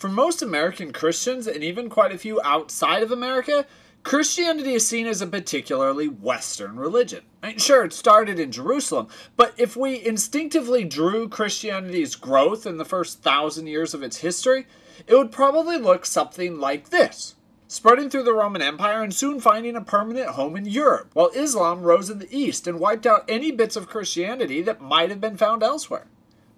For most American Christians, and even quite a few outside of America, Christianity is seen as a particularly Western religion. Sure, it started in Jerusalem, but if we instinctively drew Christianity's growth in the first 1,000 years of its history, it would probably look something like this. Spreading through the Roman Empire and soon finding a permanent home in Europe, while Islam rose in the East and wiped out any bits of Christianity that might have been found elsewhere.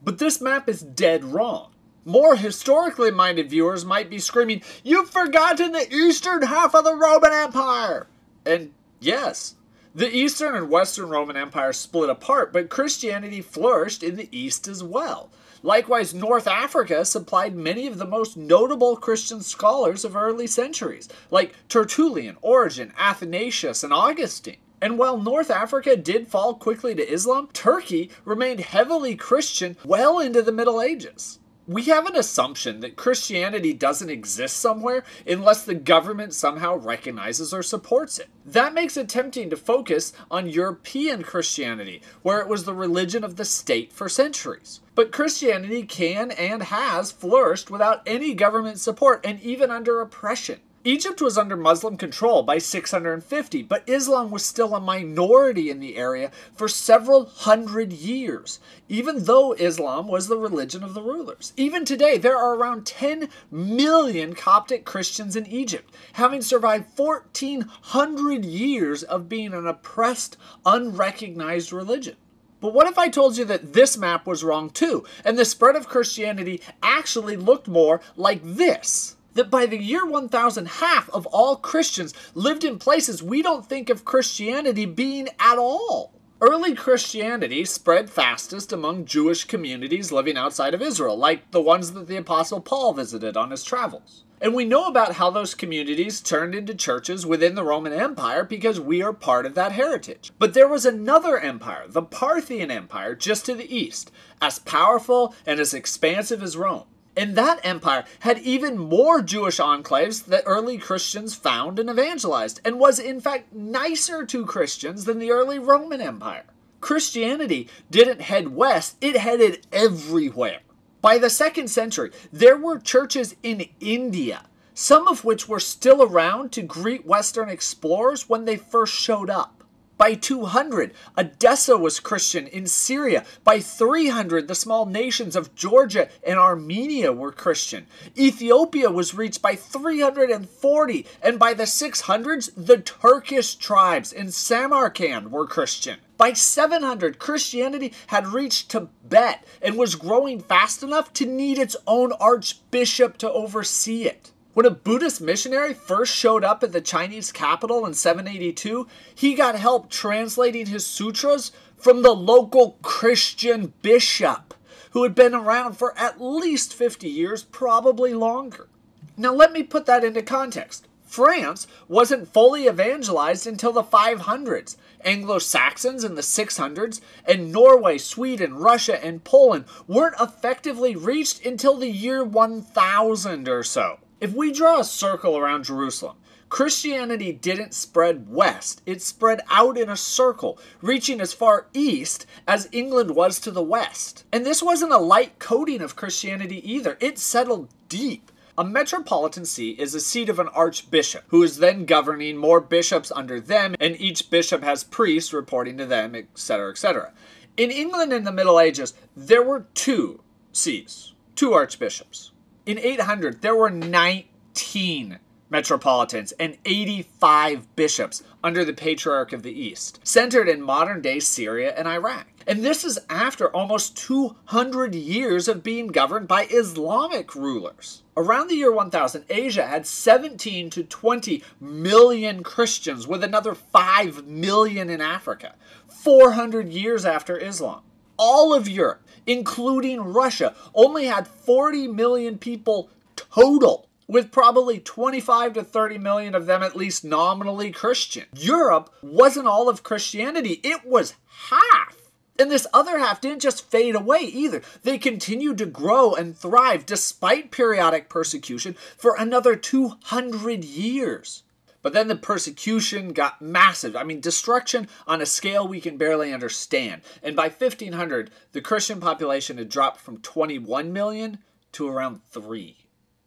But this map is dead wrong. More historically minded viewers might be screaming, "You've forgotten the eastern half of the Roman Empire!" And yes, the Eastern and Western Roman Empires split apart, but Christianity flourished in the East as well. Likewise, North Africa supplied many of the most notable Christian scholars of early centuries, like Tertullian, Origen, Athanasius, and Augustine. And while North Africa did fall quickly to Islam, Turkey remained heavily Christian well into the Middle Ages. We have an assumption that Christianity doesn't exist somewhere unless the government somehow recognizes or supports it. That makes it tempting to focus on European Christianity, where it was the religion of the state for centuries. But Christianity can and has flourished without any government support and even under oppression. Egypt was under Muslim control by 650, but Islam was still a minority in the area for several hundred years, even though Islam was the religion of the rulers. Even today, there are around 10 million Coptic Christians in Egypt, having survived 1,400 years of being an oppressed, unrecognized religion. But what if I told you that this map was wrong too, and the spread of Christianity actually looked more like this? That by the year 1000, half of all Christians lived in places we don't think of Christianity being at all. Early Christianity spread fastest among Jewish communities living outside of Israel, like the ones that the Apostle Paul visited on his travels. And we know about how those communities turned into churches within the Roman Empire because we are part of that heritage. But there was another empire, the Parthian Empire, just to the east, as powerful and as expansive as Rome. And that empire had even more Jewish enclaves that early Christians found and evangelized, and was in fact nicer to Christians than the early Roman Empire. Christianity didn't head west, it headed everywhere. By the 2nd century, there were churches in India, some of which were still around to greet Western explorers when they first showed up. By 200, Edessa was Christian in Syria. By 300, the small nations of Georgia and Armenia were Christian. Ethiopia was reached by 340, and by the 600s, the Turkish tribes in Samarkand were Christian. By 700, Christianity had reached Tibet and was growing fast enough to need its own archbishop to oversee it. When a Buddhist missionary first showed up at the Chinese capital in 782, he got help translating his sutras from the local Christian bishop, who had been around for at least 50 years, probably longer. Now let me put that into context. France wasn't fully evangelized until the 500s. Anglo-Saxons in the 600s, and Norway, Sweden, Russia, and Poland weren't effectively reached until the year 1000 or so. If we draw a circle around Jerusalem, Christianity didn't spread west, it spread out in a circle, reaching as far east as England was to the west. And this wasn't a light coating of Christianity either, it settled deep. A metropolitan see is a seat of an archbishop, who is then governing more bishops under them, and each bishop has priests reporting to them, etc., etc. In England in the Middle Ages, there were 2 sees, 2 archbishops. In 800, there were 19 metropolitans and 85 bishops under the Patriarch of the East, centered in modern-day Syria and Iraq. And this is after almost 200 years of being governed by Islamic rulers. Around the year 1000, Asia had 17 to 20 million Christians, with another 5 million in Africa, 400 years after Islam. All of Europe, including Russia, only had 40 million people total, with probably 25 to 30 million of them at least nominally Christian. Europe wasn't all of Christianity, it was half. And this other half didn't just fade away either. They continued to grow and thrive despite periodic persecution for another 200 years. But then the persecution got massive. Destruction on a scale we can barely understand. And by 1500, the Christian population had dropped from 21 million to around 3.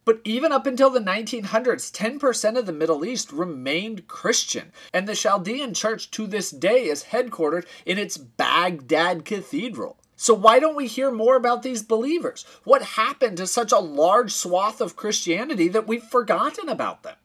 But even up until the 1900s, 10% of the Middle East remained Christian, and the Chaldean church to this day is headquartered in its Baghdad cathedral. So why don't we hear more about these believers? What happened to such a large swath of Christianity that we've forgotten about them?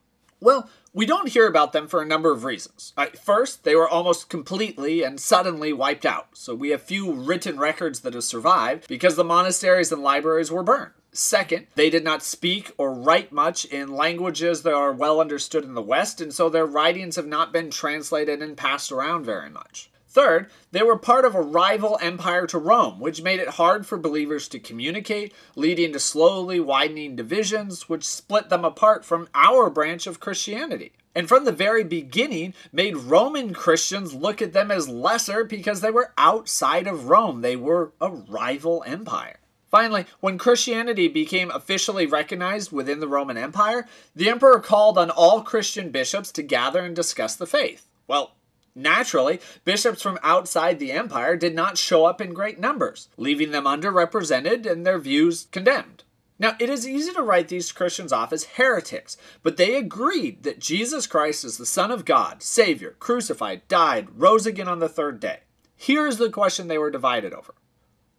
Well, we don't hear about them for a number of reasons. First, they were almost completely and suddenly wiped out, so we have few written records that have survived because the monasteries and libraries were burned. Second, they did not speak or write much in languages that are well understood in the West, and so their writings have not been translated and passed around very much. Third, they were part of a rival empire to Rome, which made it hard for believers to communicate, leading to slowly widening divisions, which split them apart from our branch of Christianity. And from the very beginning, made Roman Christians look at them as lesser because they were outside of Rome. They were a rival empire. Finally, when Christianity became officially recognized within the Roman Empire, the emperor called on all Christian bishops to gather and discuss the faith. Well, naturally, bishops from outside the empire did not show up in great numbers, leaving them underrepresented and their views condemned. Now, it is easy to write these Christians off as heretics, but they agreed that Jesus Christ is the Son of God, Savior, crucified, died, rose again on the third day. Here's the question they were divided over.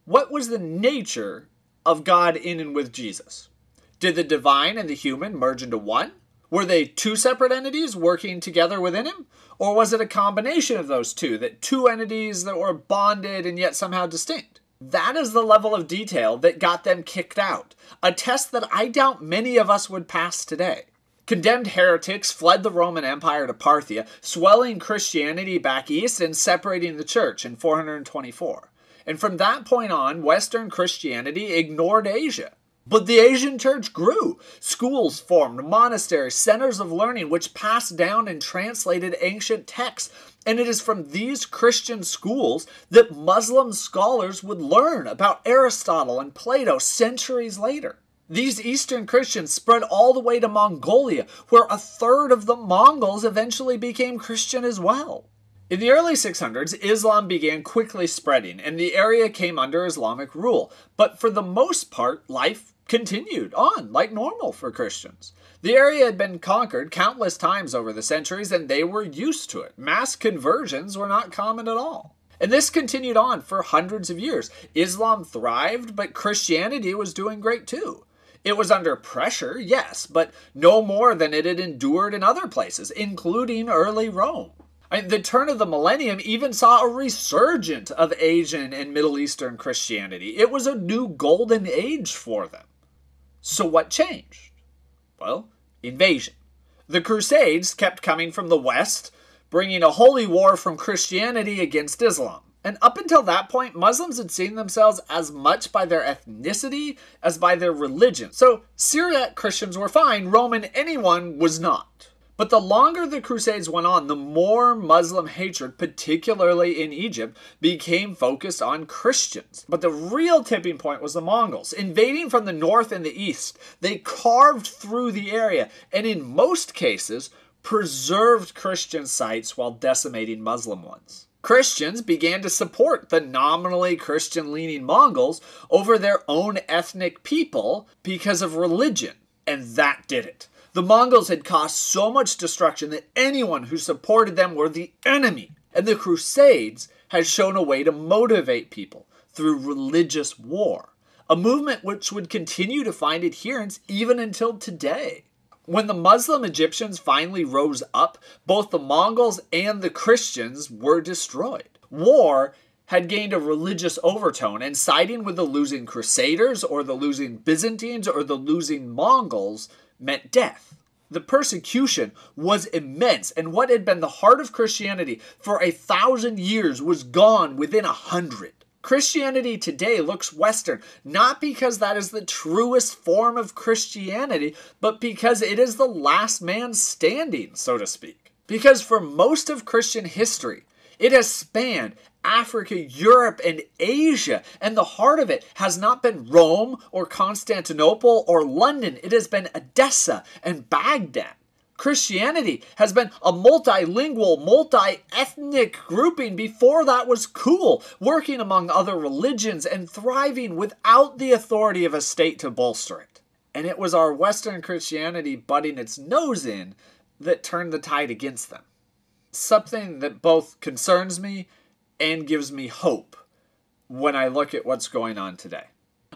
What was the nature of God in and with Jesus? Did the divine and the human merge into one? Were they two separate entities working together within him? Or was it a combination of those two, that two entities that were bonded and yet somehow distinct? That is the level of detail that got them kicked out, a test that I doubt many of us would pass today. Condemned heretics fled the Roman Empire to Parthia, swelling Christianity back east and separating the church in 424. And from that point on, Western Christianity ignored Asia. But the Asian church grew. Schools formed, monasteries, centers of learning, which passed down and translated ancient texts. And it is from these Christian schools that Muslim scholars would learn about Aristotle and Plato centuries later. These Eastern Christians spread all the way to Mongolia, where a third of the Mongols eventually became Christian as well. In the early 600s, Islam began quickly spreading, and the area came under Islamic rule. But for the most part, life continued on like normal for Christians. The area had been conquered countless times over the centuries, and they were used to it. Mass conversions were not common at all. And this continued on for hundreds of years. Islam thrived, but Christianity was doing great too. It was under pressure, yes, but no more than it had endured in other places, including early Rome. The turn of the millennium even saw a resurgence of Asian and Middle Eastern Christianity. It was a new golden age for them. So what changed? Well, invasion. The Crusades kept coming from the West, bringing a holy war from Christianity against Islam. And up until that point, Muslims had seen themselves as much by their ethnicity as by their religion. So Syriac Christians were fine, Roman anyone was not. But the longer the Crusades went on, the more Muslim hatred, particularly in Egypt, became focused on Christians. But the real tipping point was the Mongols. Invading from the north and the east, they carved through the area, and in most cases, preserved Christian sites while decimating Muslim ones. Christians began to support the nominally Christian-leaning Mongols over their own ethnic people because of religion, and that did it. The Mongols had caused so much destruction that anyone who supported them were the enemy. And the Crusades had shown a way to motivate people through religious war, a movement which would continue to find adherents even until today. When the Muslim Egyptians finally rose up, both the Mongols and the Christians were destroyed. War had gained a religious overtone, and siding with the losing Crusaders or the losing Byzantines or the losing Mongols meant death. The persecution was immense, and what had been the heart of Christianity for 1,000 years was gone within 100. Christianity today looks Western, not because that is the truest form of Christianity, but because it is the last man standing, so to speak. Because for most of Christian history, it has spanned Africa, Europe, and Asia, and the heart of it has not been Rome or Constantinople or London. It has been Edessa and Baghdad. Christianity has been a multilingual, multi-ethnic grouping before that was cool, working among other religions and thriving without the authority of a state to bolster it. And it was our Western Christianity butting its nose in that turned the tide against them. Something that both concerns me and gives me hope when I look at what's going on today.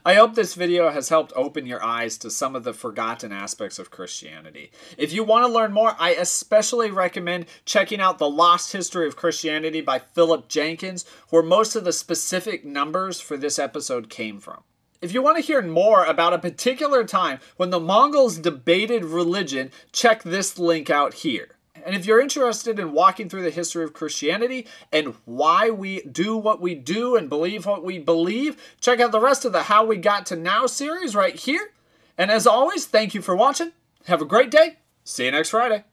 I hope this video has helped open your eyes to some of the forgotten aspects of Christianity. If you want to learn more, I especially recommend checking out The Lost History of Christianity by Philip Jenkins, where most of the specific numbers for this episode came from. If you want to hear more about a particular time when the Mongols debated religion, check this link out here. And if you're interested in walking through the history of Christianity and why we do what we do and believe what we believe, check out the rest of the How We Got to Now series right here. And as always, thank you for watching. Have a great day. See you next Friday.